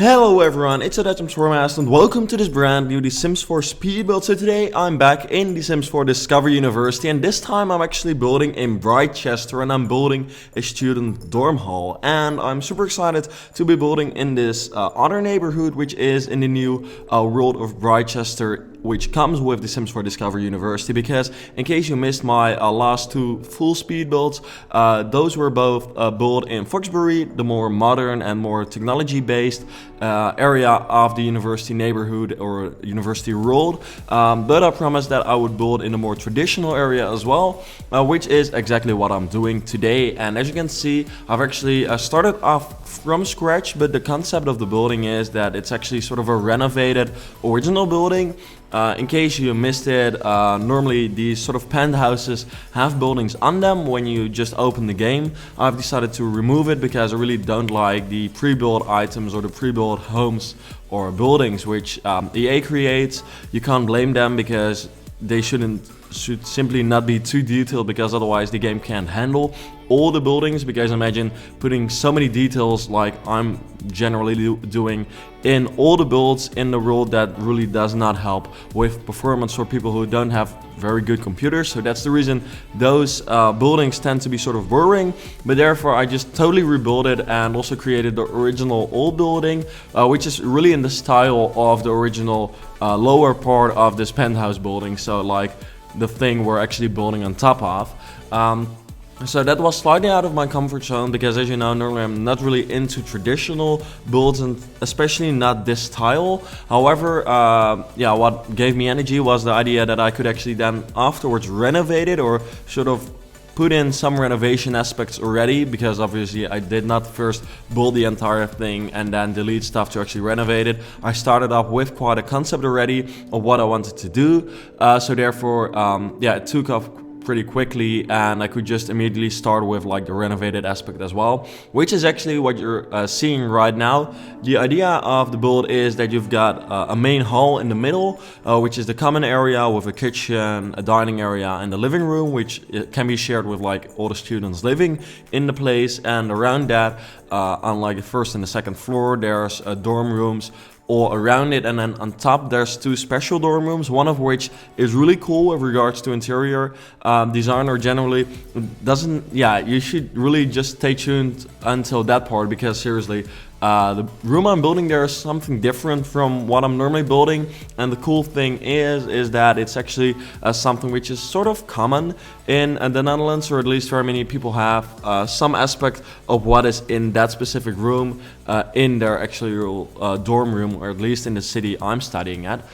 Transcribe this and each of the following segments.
Hello everyone, it's Stormast and welcome to this brand new The Sims 4 speed build. So today I'm back in The Sims 4 Discovery University, and this time I'm actually building in Brightchester and I'm building a student dorm hall. And I'm super excited to be building in this other neighborhood, which is in the new world of Brightchester, which comes with The Sims 4 Discovery University. Because in case you missed my last two full speed builds, those were both built in Foxbury, the more modern and more technology based area of the university neighborhood or university world, but I promised that I would build in a more traditional area as well, which is exactly what I'm doing today. And as you can see, I've actually started off from scratch, but the concept of the building is that it's actually sort of a renovated original building. In case you missed it, normally these sort of penthouses have buildings on them when you just open the game. I've decided to remove it because I really don't like the pre-built items or the pre-built homes or buildings which EA creates. You can't blame them because they should simply not be too detailed, because otherwise the game can't handle all the buildings. Because imagine putting so many details like I'm generally doing in all the builds in the world, that really does not help with performance for people who don't have very good computers. So that's the reason those buildings tend to be sort of boring, but therefore I just totally rebuilt it and also created the original old building, which is really in the style of the original lower part of this penthouse building, so like the thing we're actually building on top of. So that was slightly out of my comfort zone, because as you know, normally I'm not really into traditional builds, and especially not this style. However, what gave me energy was the idea that I could actually then afterwards renovate it, or sort of put in some renovation aspects already, because obviously I did not first build the entire thing and then delete stuff to actually renovate it. I started off with quite a concept already of what I wanted to do, so therefore it took off pretty quickly, and I could just immediately start with like the renovated aspect as well, which is actually what you're seeing right now. The idea of the build is that you've got a main hall in the middle, which is the common area with a kitchen, a dining area, and a living room, which can be shared with like all the students living in the place. And around that, on like the first and the second floor, there's dorm rooms all around it, and then on top there's two special dorm rooms, one of which is really cool with regards to interior design, or generally doesn't. You should really just stay tuned until that part, because seriously, the room I'm building there is something different from what I'm normally building. And the cool thing is that it's actually something which is sort of common in the Netherlands, or at least very many people have some aspect of what is in that specific room in their actual dorm room, or at least in the city I'm studying at.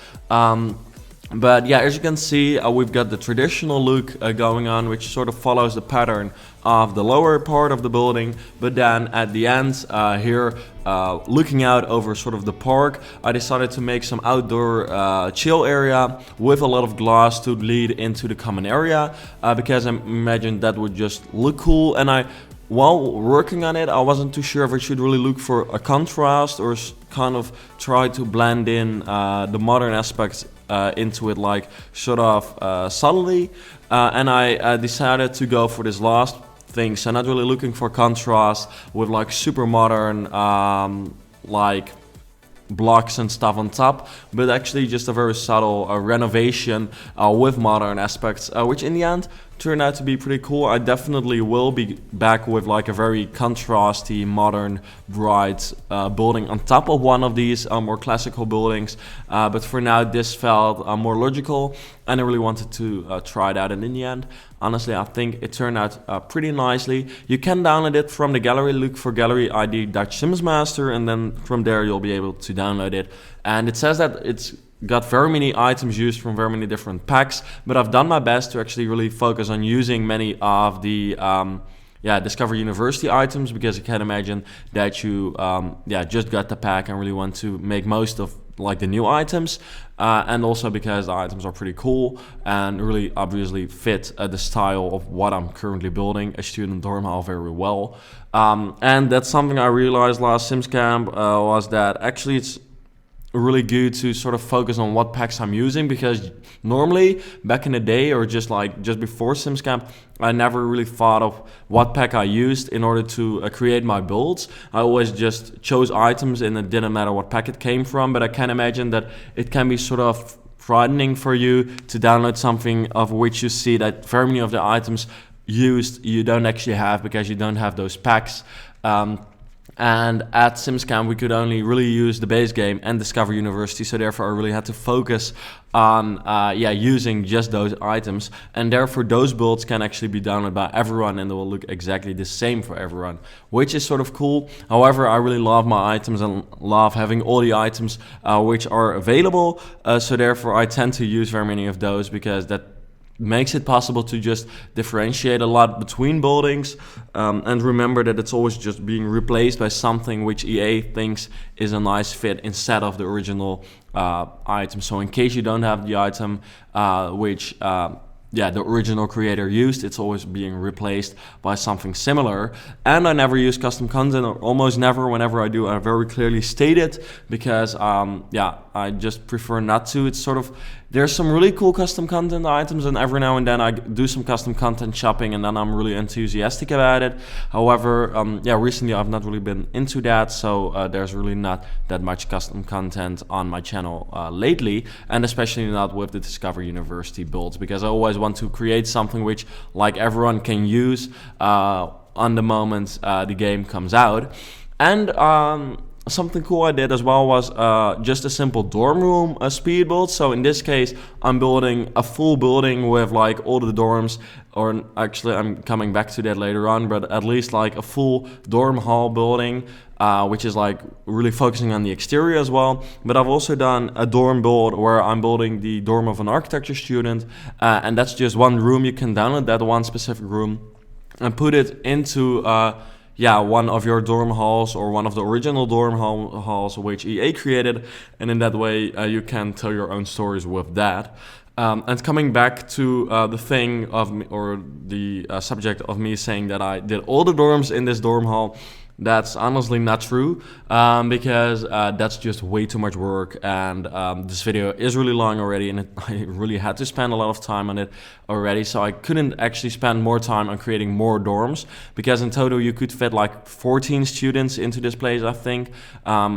But yeah, as you can see, we've got the traditional look going on, which sort of follows the pattern of the lower part of the building. But then at the end here, looking out over sort of the park, I decided to make some outdoor chill area with a lot of glass to lead into the common area, because I imagined that would just look cool. And while working on it, I wasn't too sure if I should really look for a contrast or kind of try to blend in the modern aspects into it, like sort of subtly, and I decided to go for this last thing. So not really looking for contrast with like super modern like blocks and stuff on top, but actually just a very subtle renovation with modern aspects, which in the end turned out to be pretty cool. I definitely will be back with like a very contrasty, modern, bright building on top of one of these more classical buildings, but for now this felt more logical, and I really wanted to try that. And in the end, honestly, I think it turned out pretty nicely. You can download it from the gallery. Look for gallery ID Dutch Sims Master, and then from there you'll be able to download it. And it says that it's got very many items used from very many different packs, but I've done my best to actually really focus on using many of the Discover University items, because you can imagine that you just got the pack and really want to make most of like the new items, and also because the items are pretty cool and really obviously fit the style of what I'm currently building, a student dorm hall, very well. And that's something I realized last Sims Camp, was that actually it's really good to sort of focus on what packs I'm using, because normally back in the day, or just before Sims Camp, I never really thought of what pack I used in order to create my builds. I always just chose items and it didn't matter what pack it came from, but I can imagine that it can be sort of frightening for you to download something of which you see that very many of the items used you don't actually have because you don't have those packs. And at SimsCamp, we could only really use the base game and Discover University, so therefore I really had to focus on using just those items, and therefore those builds can actually be downloaded by everyone and they will look exactly the same for everyone, which is sort of cool. However, I really love my items and love having all the items which are available, so therefore I tend to use very many of those, because that makes it possible to just differentiate a lot between buildings, and remember that it's always just being replaced by something which EA thinks is a nice fit instead of the original item. So in case you don't have the item which the original creator used, it's always being replaced by something similar. And I never use custom content, or almost never. Whenever I do, I very clearly state it, because I just prefer not to. It's sort of, there's some really cool custom content items, and every now and then I do some custom content shopping, and then I'm really enthusiastic about it. However, recently I've not really been into that, so there's really not that much custom content on my channel lately, and especially not with the Discover University builds, because I always want to create something which like everyone can use on the moment the game comes out. And something cool I did as well was just a simple dorm room speed build. So in this case, I'm building a full building with like all the dorms, or actually I'm coming back to that later on, but at least like a full dorm hall building, which is like really focusing on the exterior as well. But I've also done a dorm build where I'm building the dorm of an architecture student, and that's just one room. You can download that one specific room and put it into one of your dorm halls, or one of the original dorm halls which EA created, and in that way you can tell your own stories with that. And coming back to the thing of me, or the subject of me saying that I did all the dorms in this dorm hall, that's honestly not true, because that's just way too much work, and this video is really long already, and I really had to spend a lot of time on it already, so I couldn't actually spend more time on creating more dorms, because in total you could fit like 14 students into this place, I think.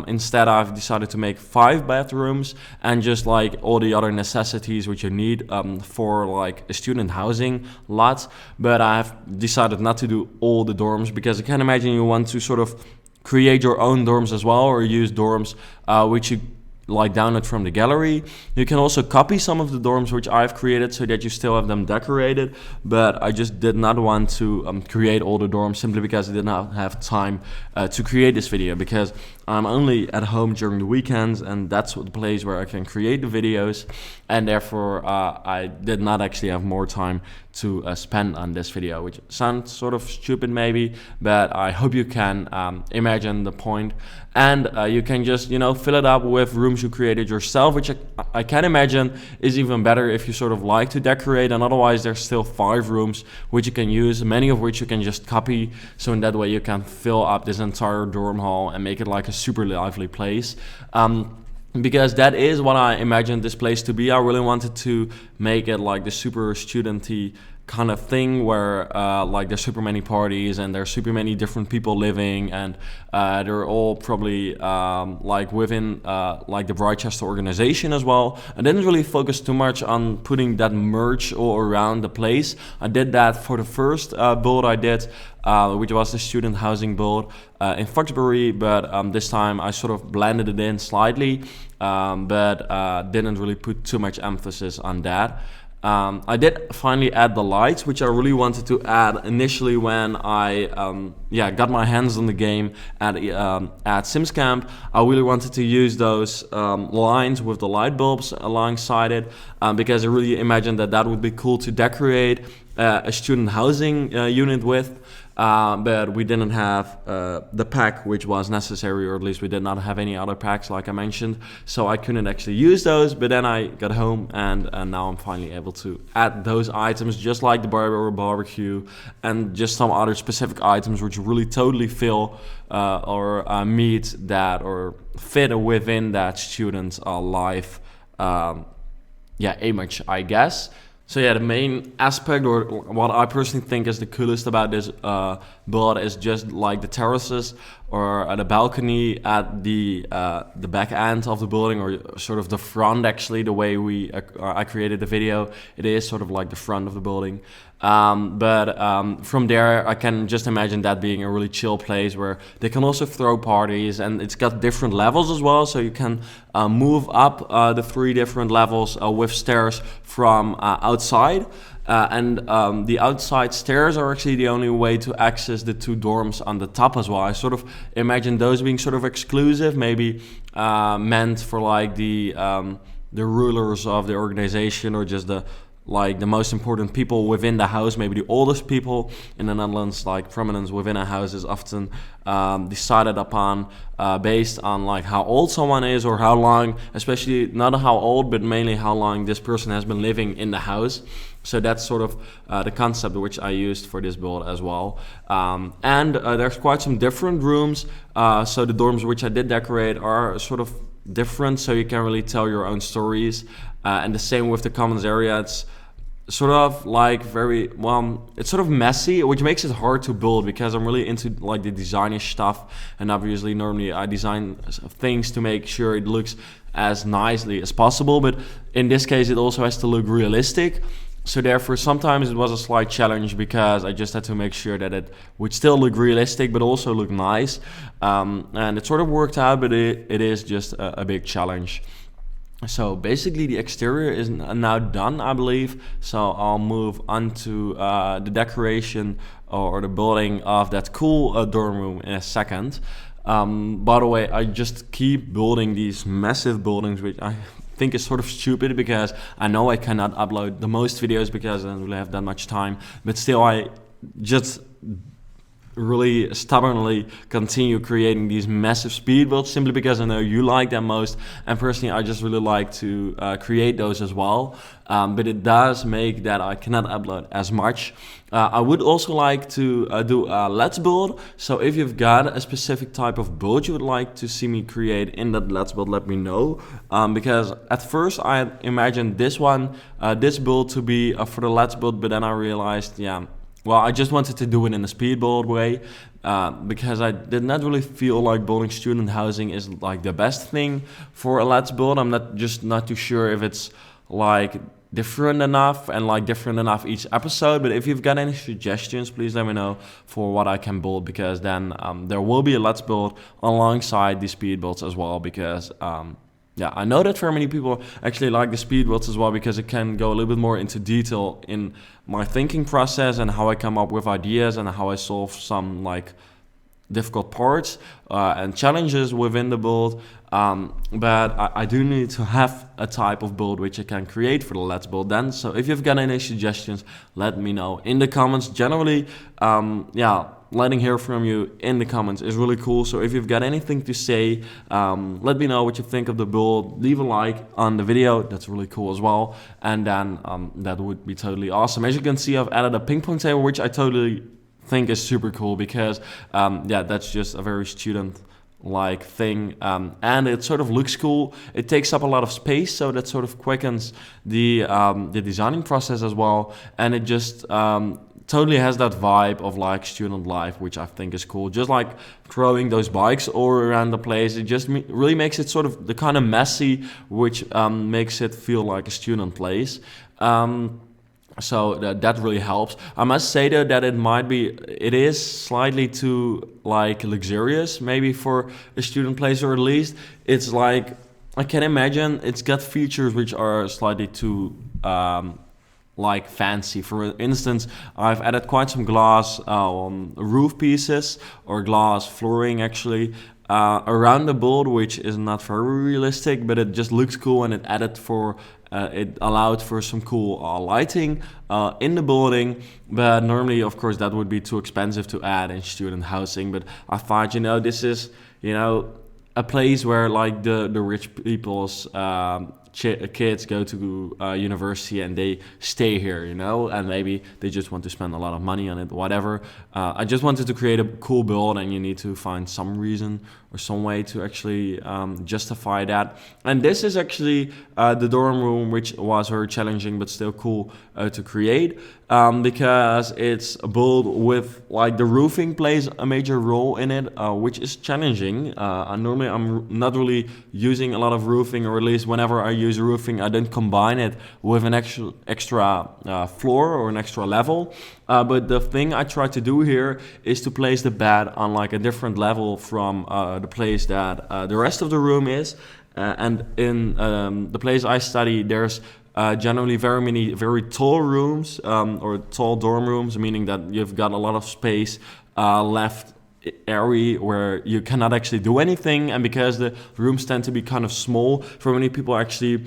Instead, I've decided to make 5 bathrooms and just like all the other necessities which you need for like a student housing lot, but I have decided not to do all the dorms, because I can imagine you want to sort of create your own dorms as well, or use dorms which you like download from the gallery. You can also copy some of the dorms which I've created so that you still have them decorated, but I just did not want to create all the dorms, simply because I did not have time to create this video, because I'm only at home during the weekends, and that's the place where I can create the videos, and therefore I did not actually have more time to spend on this video, which sounds sort of stupid maybe, but I hope you can imagine the point. And you can just, fill it up with rooms you created yourself, which I can imagine is even better if you sort of like to decorate, and otherwise there's still 5 rooms which you can use, many of which you can just copy, so in that way you can fill up this entire dorm hall and make it like a super lively place. Because that is what I imagined this place to be. I really wanted to make it like the super studenty kind of thing, where like there's super many parties and there's super many different people living, and they're all probably like within like the Brightchester organization as well. I didn't really focus too much on putting that merch all around the place. I did that for the first build I did, which was the student housing build in Foxbury, but this time I sort of blended it in slightly, but didn't really put too much emphasis on that. I did finally add the lights, which I really wanted to add initially when I got my hands on the game at SimsCamp. I really wanted to use those lines with the light bulbs alongside it, because I really imagined that would be cool to decorate a student housing unit with. but we didn't have the pack which was necessary, or at least we did not have any other packs like I mentioned, so I couldn't actually use those. But then I got home, and now I'm finally able to add those items, just like the barbecue and just some other specific items which really totally fill or meet that or fit within that student's life image, I guess. So yeah, the main aspect, or what I personally think is the coolest about this build, is just like the terraces or the balcony at the back end of the building, or sort of the front. Actually, the way I created the video, it is sort of like the front of the building. But from there, I can just imagine that being a really chill place where they can also throw parties, and it's got different levels as well. So you can move up the 3 different levels with stairs from outside. And the outside stairs are actually the only way to access the 2 dorms on the top as well. I sort of imagine those being sort of exclusive, maybe meant for like the rulers of the organization, or just the most important people within the house, maybe the oldest people in the Netherlands. Like prominence within a house is often decided upon based on like how old someone is, or how long, especially not how old, but mainly how long this person has been living in the house. So that's sort of the concept which I used for this build as well. And there's quite some different rooms. So the dorms which I did decorate are sort of different, so you can really tell your own stories. And the same with the commons area. It's sort of like it's sort of messy, which makes it hard to build, because I'm really into like the designish stuff, and obviously normally I design things to make sure it looks as nicely as possible, but in this case it also has to look realistic. So therefore sometimes it was a slight challenge, because I just had to make sure that it would still look realistic but also look nice, and it sort of worked out, but it is just a big challenge. So basically the exterior is now done, I believe. So I'll move on to the decoration or the building of that cool dorm room in a second. By the way, I just keep building these massive buildings, which I think is sort of stupid, because I know I cannot upload the most videos because I don't really have that much time. But still, I just really stubbornly continue creating these massive speed builds, simply because I know you like them most, and personally I just really like to create those as well. But it does make that I cannot upload as much. I would also like to do a Let's Build. So if you've got a specific type of build you would like to see me create in that Let's Build, let me know. Because at first I imagined this build to be for the Let's Build, but then I realized, I just wanted to do it in a speed build way, because I did not really feel like building student housing is like the best thing for a Let's Build. I'm not too sure if it's like different enough and like different enough each episode. But if you've got any suggestions, please let me know for what I can build, because then there will be a Let's Build alongside the speed builds as well, because I know that for many people actually like the speed builds as well, because it can go a little bit more into detail in my thinking process and how I come up with ideas and how I solve some like difficult parts and challenges within the build. But I do need to have a type of build which I can create for the Let's Build then. So if you've got any suggestions, let me know in the comments. Generally, letting hear from you in the comments is really cool. So if you've got anything to say, let me know what you think of the build. Leave a like on the video, that's really cool as well. And then that would be totally awesome. As you can see, I've added a ping pong table, which I totally think is super cool, because that's just a very student like thing, and it sort of looks cool. It takes up a lot of space, so that sort of quickens the designing process as well, and it just totally has that vibe of like student life, which I think is cool. Just like throwing those bikes all around the place, it just really makes it sort of the kind of messy, which makes it feel like a student place. So that really helps. I must say though that it is slightly too like luxurious maybe for a student place, or at least it's like, I can imagine it's got features which are slightly too like fancy. For instance, I've added quite some glass roof pieces or glass flooring actually around the build, which is not very realistic, but it just looks cool, and it added for it allowed for some cool lighting in the building, but normally, of course, that would be too expensive to add in student housing. But I thought, this is, a place where like the rich people's kids go to university and they stay here, and maybe they just want to spend a lot of money on it, whatever. I just wanted to create a cool build, and you need to find some reason or some way to actually justify that. And this is actually the dorm room, which was very challenging but still cool to create, because it's built with like the roofing plays a major role in it, which is challenging. Normally I'm not really using a lot of roofing, or at least whenever I use roofing, I don't combine it with an extra floor or an extra level. But the thing I try to do here is to place the bed on like a different level from the place that the rest of the room is. And in the place I study, there's generally very many very tall rooms, or tall dorm rooms, meaning that you've got a lot of space left area where you cannot actually do anything. And because the rooms tend to be kind of small, for many people actually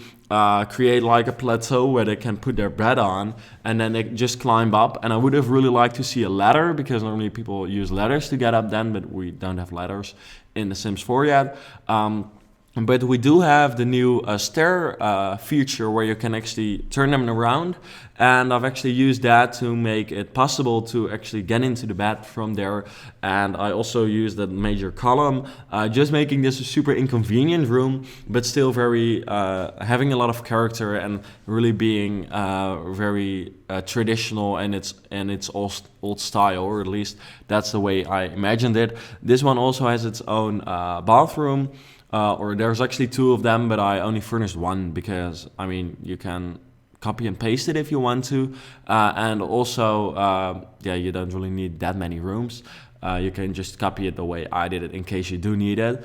create like a plateau where they can put their bed on and then they just climb up. And I would have really liked to see a ladder, because normally people use ladders to get up then, but we don't have ladders in The Sims 4 yet. But we do have the new stair feature where you can actually turn them around, and I've actually used that to make it possible to actually get into the bed from there. And I also used that major column, just making this a super inconvenient room, but still very having a lot of character and really being very traditional and its old style, or at least that's the way I imagined it. This one also has its own bathroom. Or there's actually two of them, but I only furnished one because, you can copy and paste it if you want to. And also, you don't really need that many rooms. You can just copy it the way I did it in case you do need it.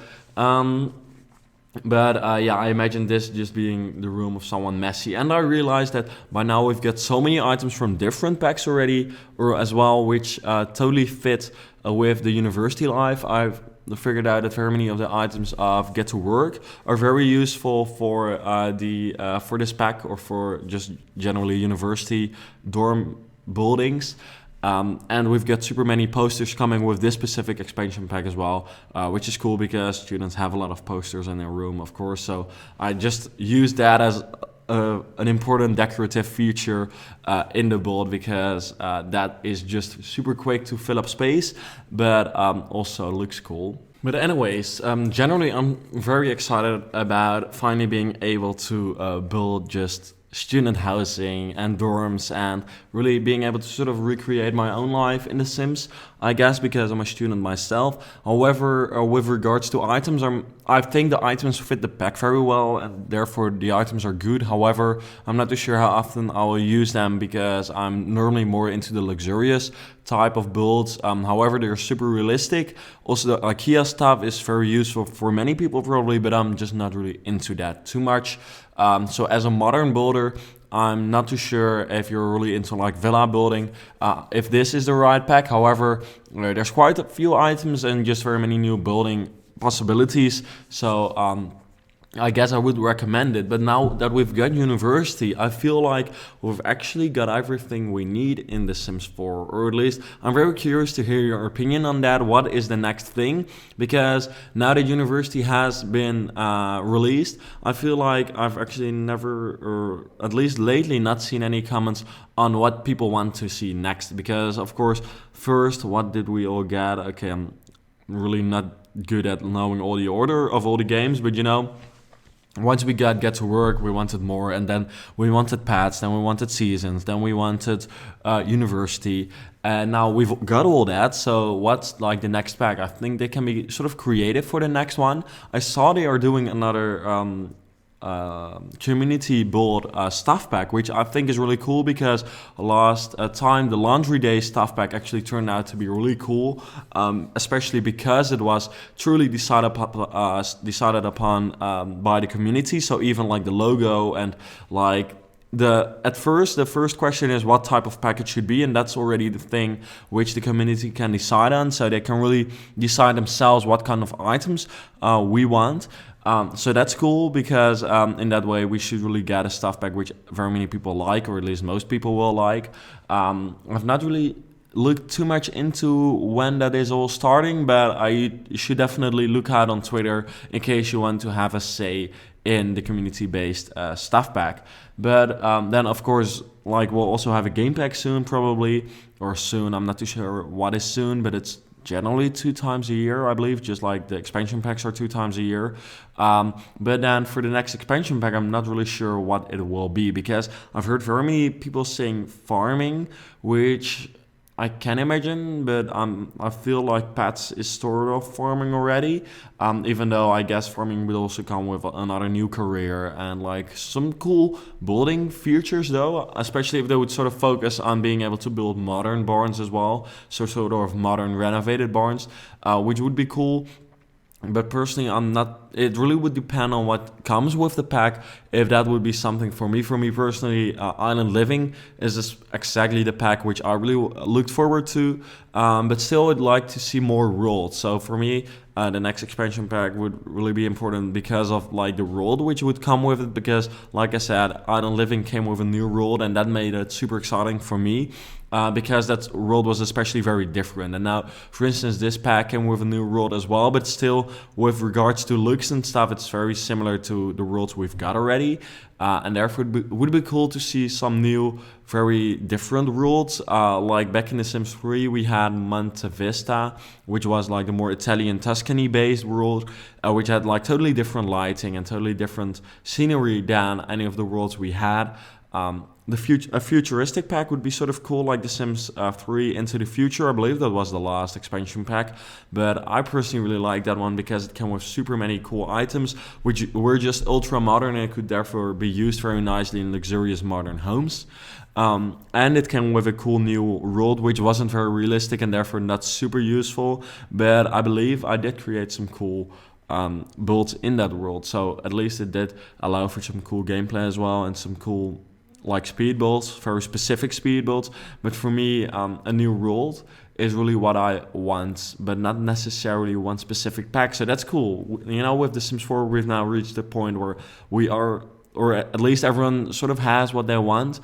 But I imagine this just being the room of someone messy. And I realized that by now we've got so many items from different packs already, or as well, which totally fit with the university life. I've figured out that very many of the items of Get to Work are very useful for for this pack, or for just generally university dorm buildings. And we've got super many posters coming with this specific expansion pack as well, which is cool because students have a lot of posters in their room, of course. So I just used that as an important decorative feature in the build, because that is just super quick to fill up space, but also looks cool. But anyways, generally I'm very excited about finally being able to build just student housing and dorms, and really being able to sort of recreate my own life in The Sims, I guess, because I'm a student myself. However, with regards to items, I think the items fit the pack very well, and therefore the items are good. However, I'm not too sure how often I will use them, because I'm normally more into the luxurious type of builds. However, they're super realistic. Also, the IKEA stuff is very useful for many people probably, but I'm just not really into that too much. So as a modern builder, I'm not too sure if you're really into like villa building, if this is the right pack. However, there's quite a few items and just very many new building possibilities. So I guess I would recommend it. But now that we've got university, I feel like we've actually got everything we need in The Sims 4. Or at least I'm very curious to hear your opinion on that. What is the next thing? Because now that university has been released, I feel like I've actually never, or at least lately, not seen any comments on what people want to see next. Because, of course, first, what did we all get? Okay, I'm really not good at knowing all the order of all the games, but once we got Get to Work, we wanted more, and then we wanted pets, then we wanted seasons, then we wanted university, and now we've got all that. So what's like the next pack? I think they can be sort of creative for the next one. I saw they are doing another community build stuff pack, which I think is really cool, because last time the laundry day stuff pack actually turned out to be really cool, especially because it was truly decided upon by the community. So even like the logo and like the first question is what type of pack it should be, and that's already the thing which the community can decide on. So they can really decide themselves what kind of items we want. So that's cool because in that way we should really get a stuff pack which very many people like, or at least most people will like. I've not really looked too much into when that is all starting, but I should definitely look out on Twitter in case you want to have a say in the community-based stuff pack. But then, of course, like we'll also have a game pack soon, probably, or soon. I'm not too sure what is soon, but it's generally 2 times a year, I believe, just like the expansion packs are 2 times a year. But then for the next expansion pack, I'm not really sure what it will be, because I've heard very many people saying farming, which I can imagine, but I feel like pets is sort of farming already, even though I guess farming would also come with another new career and like some cool building features though, especially if they would sort of focus on being able to build modern barns as well, so sort of modern renovated barns, which would be cool. But personally, I'm not. It really would depend on what comes with the pack. If that would be something for me. For me personally, Island Living is exactly the pack which I really looked forward to. But still, I'd like to see more worlds. So for me, the next expansion pack would really be important because of like the world which would come with it. Because, like I said, Island Living came with a new world, and that made it super exciting for me. Because that world was especially very different. And now, for instance, this pack came with a new world as well, but still, with regards to looks and stuff, it's very similar to the worlds we've got already. And therefore, it would be cool to see some new, very different worlds. Like back in The Sims 3, we had Monte Vista, which was like the more Italian Tuscany-based world, which had like totally different lighting and totally different scenery than any of the worlds we had. A futuristic pack would be sort of cool, like The Sims 3 Into the Future. I believe that was the last expansion pack, but I personally really like that one because it came with super many cool items, which were just ultra modern and could therefore be used very nicely in luxurious modern homes. And it came with a cool new world, which wasn't very realistic and therefore not super useful, but I believe I did create some cool builds in that world, so at least it did allow for some cool gameplay as well and some cool like speed builds, very specific speed builds. But for me, a new world is really what I want, but not necessarily one specific pack. So that's cool. You know, with The Sims 4, we've now reached the point where we are, or at least everyone sort of has what they want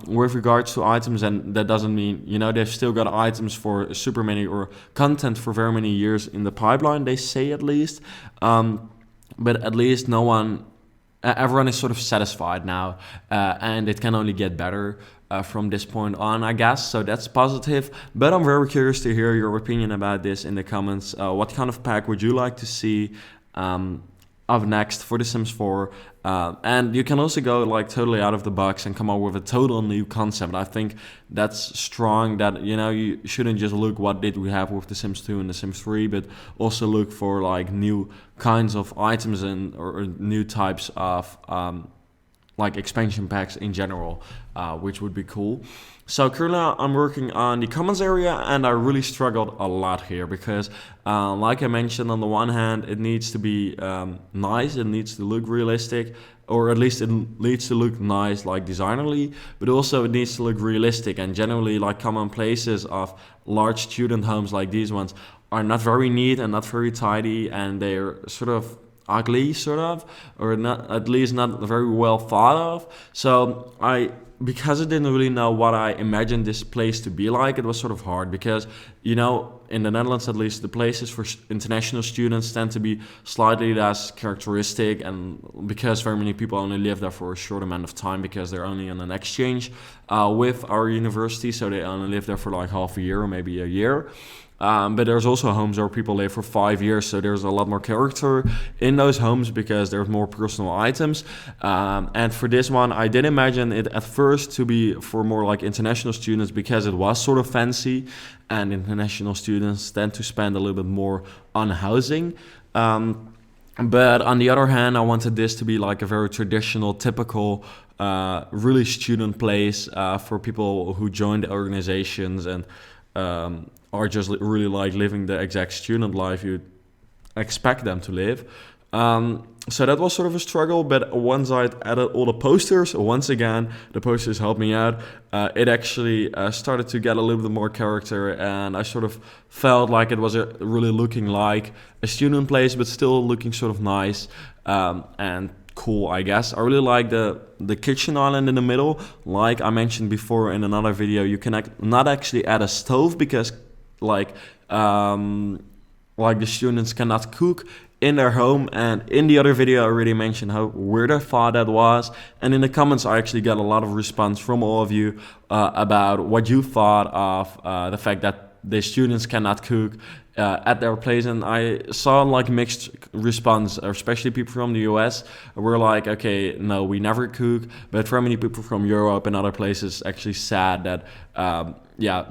with regards to items. And that doesn't mean, you know, they've still got items for super many or content for very many years in the pipeline, they say at least. But at least everyone is sort of satisfied now, and it can only get better from this point on, I guess. So that's positive. But I'm very curious to hear your opinion about this in the comments. What kind of pack would you like to see of next for The Sims 4? And you can also go like totally out of the box and come up with a total new concept. I think that's strong, that, you know, you shouldn't just look what did we have with The Sims 2 and The Sims 3, but also look for like new kinds of items and or new types of like expansion packs in general, which would be cool. So currently I'm working on the comments area, and I really struggled a lot here because like I mentioned, on the one hand, it needs to be nice, it needs to look realistic, or at least it needs to look nice like designerly, but also it needs to look realistic. And generally, like common places of large student homes like these ones are not very neat and not very tidy, and they're sort of ugly, sort of, or not, at least not very well thought of. So because I didn't really know what I imagined this place to be like, it was sort of hard because, you know, in the Netherlands at least, the places for international students tend to be slightly less characteristic, and because very many people only live there for a short amount of time because they're only on an exchange with our university, so they only live there for like half a year or maybe a year. But there's also homes where people live for 5 years, so there's a lot more character in those homes because there's more personal items. And for this one, I did imagine it at first to be for more like international students because it was sort of fancy, and international students tend to spend a little bit more on housing. But on the other hand, I wanted this to be like a very traditional, typical, really student place for people who join the organizations and are just really like living the exact student life you'd expect them to live. So that was sort of a struggle, but once I added all the posters, once again, the posters helped me out. It actually started to get a little bit more character, and I sort of felt like it was really looking like a student place, but still looking sort of nice and cool, I guess. I really like the kitchen island in the middle. Like I mentioned before in another video, you can not actually add a stove because like the students cannot cook in their home. And in the other video I already mentioned how weird I thought that was, and in the comments I actually got a lot of response from all of you about what you thought of the fact that the students cannot cook at their place. And I saw like mixed response, especially people from the US were like, okay, no, we never cook, but for many people from Europe and other places actually sad that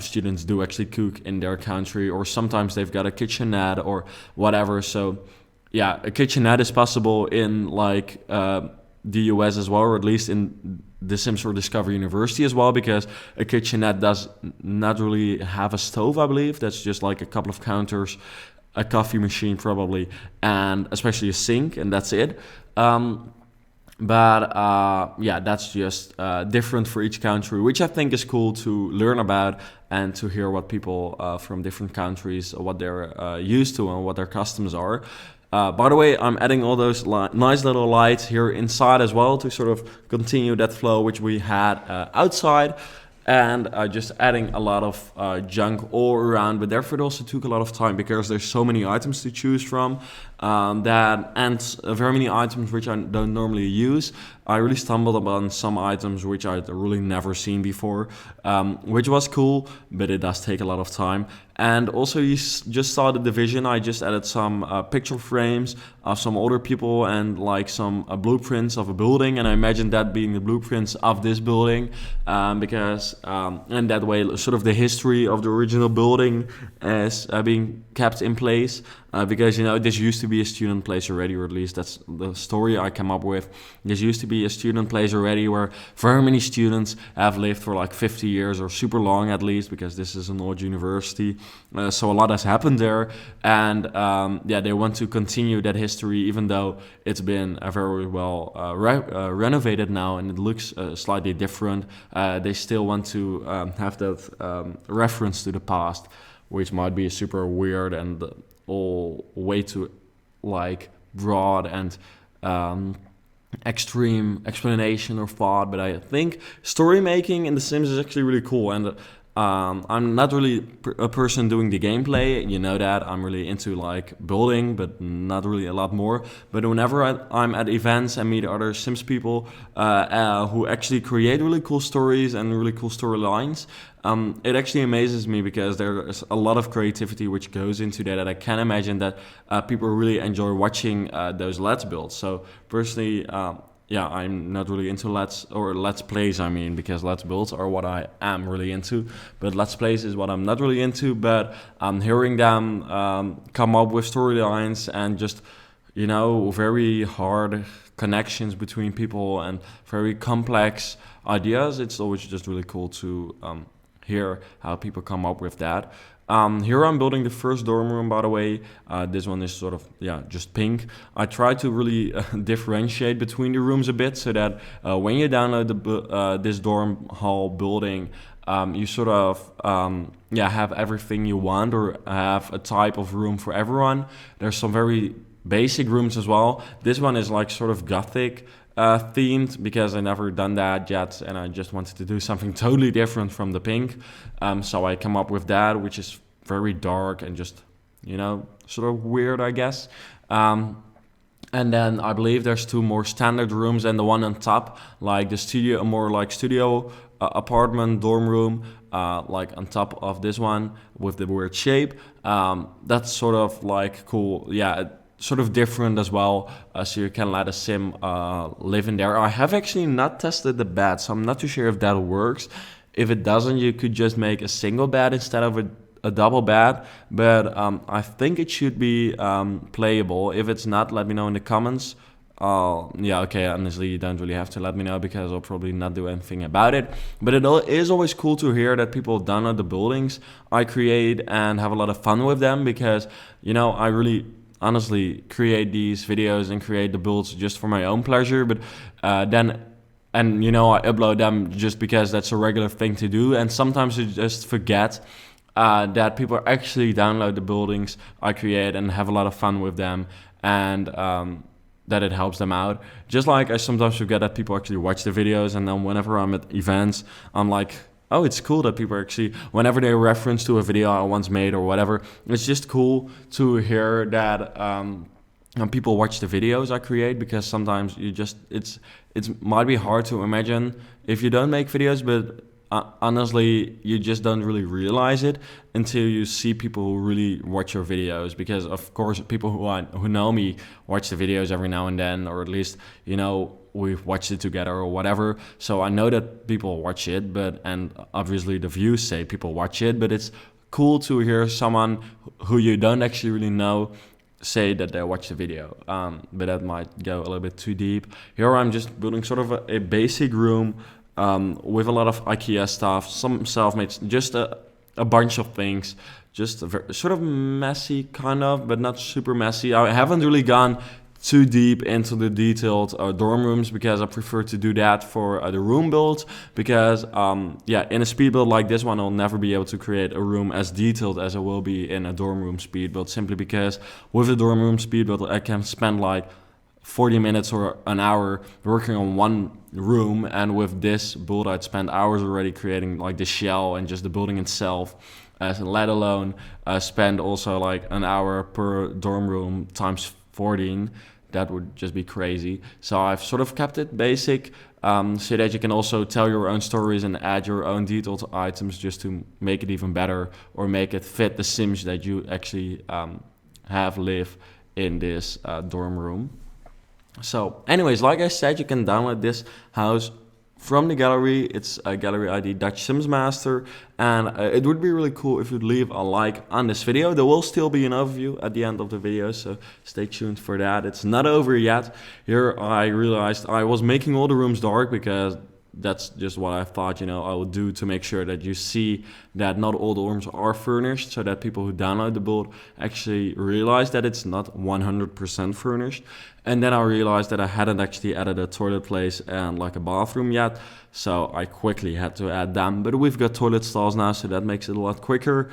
students do actually cook in their country, or sometimes they've got a kitchenette or whatever. So yeah, a kitchenette is possible in like the US as well, or at least in the Sims 4 Discover University as well, because a kitchenette does not really have a stove, I believe. That's just like a couple of counters, a coffee machine probably, and especially a sink, and that's it. That's just different for each country, which I think is cool to learn about and to hear what people from different countries, what they're used to and what their customs are. By the way, I'm adding all those nice little lights here inside as well to sort of continue that flow which we had outside. And just adding a lot of junk all around, but therefore it also took a lot of time because there's so many items to choose from and very many items which I don't normally use. I really stumbled upon some items which I'd really never seen before, which was cool, but it does take a lot of time. And also you just saw the division. I just added some picture frames of some older people and like some blueprints of a building, and I imagine that being the blueprints of this building, because and that way sort of the history of the original building is being kept in place, because this used to be a student place already, or at least that's the story I came up with. This used to be a student place already where very many students have lived for like 50 years or super long at least, because this is an old university. So a lot has happened there, and they want to continue that history, even though it's been very well renovated now and it looks slightly different. They still want to have that reference to the past, which might be super weird and all way too like broad and extreme explanation or thought. But I think story making in The Sims is actually really cool, and I'm not really a person doing the gameplay, you know that. I'm really into like building, but not really a lot more. But whenever I'm at events and meet other Sims people who actually create really cool stories and really cool storylines, it actually amazes me because there's a lot of creativity which goes into that, and I can imagine that people really enjoy watching those Let's builds. So personally, I'm not really into Let's Plays, because Let's Builds are what I am really into, but Let's Plays is what I'm not really into. But hearing them come up with storylines and just, very hard connections between people and very complex ideas, it's always just really cool to hear how people come up with that. Here I'm building the first dorm room, by the way. This one is sort of, just pink. I try to really differentiate between the rooms a bit, so that when you download this dorm hall building, you sort of have everything you want, or have a type of room for everyone. There's some very basic rooms as well. This one is like sort of gothic themed, because I never done that yet, and I just wanted to do something totally different from the pink. So I come up with that, which is very dark and just, sort of weird, I guess. And then I believe there's two more standard rooms, and the one on top, like the studio, a more like studio apartment dorm room, like on top of this one with the weird shape. That's sort of like cool. Yeah, sort of different as well, so you can let a sim live in there. I have actually not tested the bed, so I'm not too sure if that works. If it doesn't, you could just make a single bed instead of a double bed, but I think it should be playable. If it's not, let me know in the comments. Honestly, you don't really have to let me know, because I'll probably not do anything about it. But it is always cool to hear that people download the buildings I create and have a lot of fun with them, because I really honestly create these videos and create the builds just for my own pleasure, but and you know, I upload them just because that's a regular thing to do, and sometimes I just forget that people actually download the buildings I create and have a lot of fun with them, and that it helps them out. Just like I sometimes forget that people actually watch the videos, and then whenever I'm at events, I'm like, oh, it's cool that people actually, whenever they reference to a video I once made or whatever, it's just cool to hear that people watch the videos I create, because sometimes you just, it might be hard to imagine if you don't make videos, but honestly, you just don't really realize it until you see people who really watch your videos. Because of course, people who know me watch the videos every now and then, or at least, you know, we've watched it together or whatever. So I know that people watch it, and obviously the views say people watch it, but it's cool to hear someone who you don't actually really know say that they watch the video. But that might go a little bit too deep. Here I'm just building sort of a basic room with a lot of IKEA stuff, some self-made, just a bunch of things, just sort of messy kind of, but not super messy. I haven't really gone too deep into the detailed dorm rooms, because I prefer to do that for the room builds, because yeah, in a speed build like this one, I'll never be able to create a room as detailed as I will be in a dorm room speed build, simply because with a dorm room speed build I can spend like 40 minutes or an hour working on one room, and with this build I'd spend hours already creating like the shell and just the building itself, let alone spend also like an hour per dorm room times 14. That would just be crazy. So I've sort of kept it basic, so that you can also tell your own stories and add your own detailed items just to make it even better, or make it fit the Sims that you actually have live in this dorm room. So anyways, like I said, you can download this house from the gallery. It's a gallery ID Dutch Sims Master, and it would be really cool if you'd leave a like on this video. There will still be an overview at the end of the video, so stay tuned for that. It's not over yet. Here I realized I was making all the rooms dark, because that's just what I thought, you know, I would do to make sure that you see that not all the rooms are furnished, so that people who download the build actually realize that it's not 100% furnished. And then I realized that I hadn't actually added a toilet place and like a bathroom yet, so I quickly had to add them. But we've got toilet stalls now, so that makes it a lot quicker.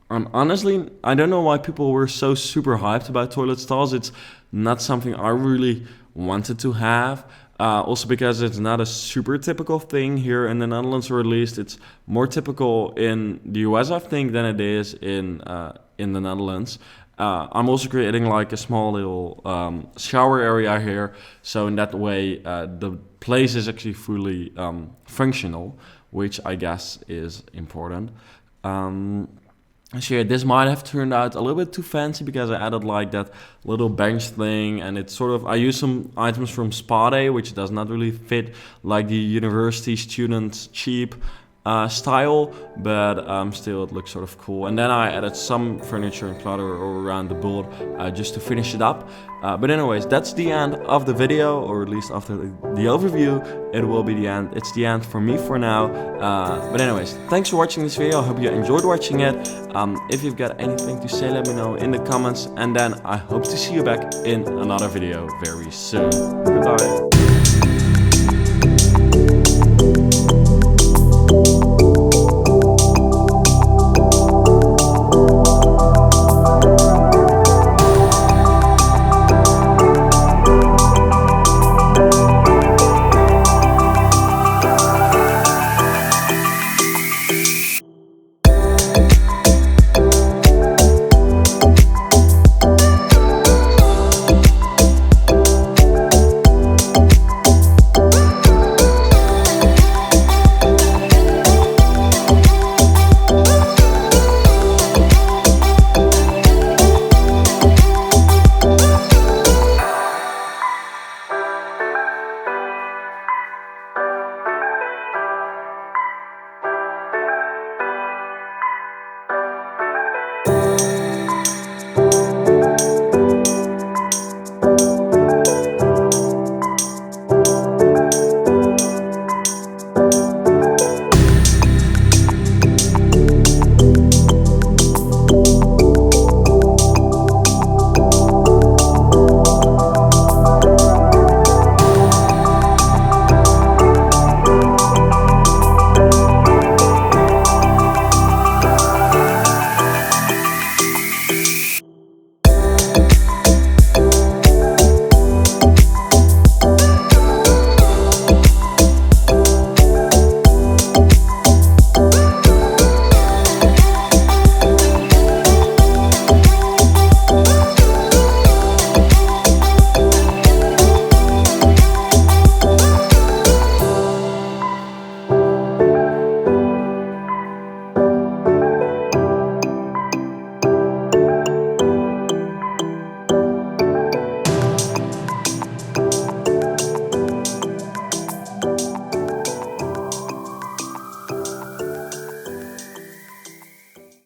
Honestly, I don't know why people were so super hyped about toilet stalls. It's not something I really wanted to have. Also because it's not a super typical thing here in the Netherlands, or at least it's more typical in the US, I think, than it is in the Netherlands. I'm also creating like a small little shower area here, so in that way the place is actually fully functional, which I guess is important. So yeah, this might have turned out a little bit too fancy, because I added like that little bench thing, and it's sort of, I use some items from Spa Day, which does not really fit like the university student cheap style, but still it looks sort of cool. And then I added some furniture and clutter around the build just to finish it up. But anyways, that's the end of the video, or at least after the overview, it will be the end. It's the end for me for now. But anyways, thanks for watching this video. I hope you enjoyed watching it. If you've got anything to say, let me know in the comments. And then I hope to see you back in another video very soon. Goodbye.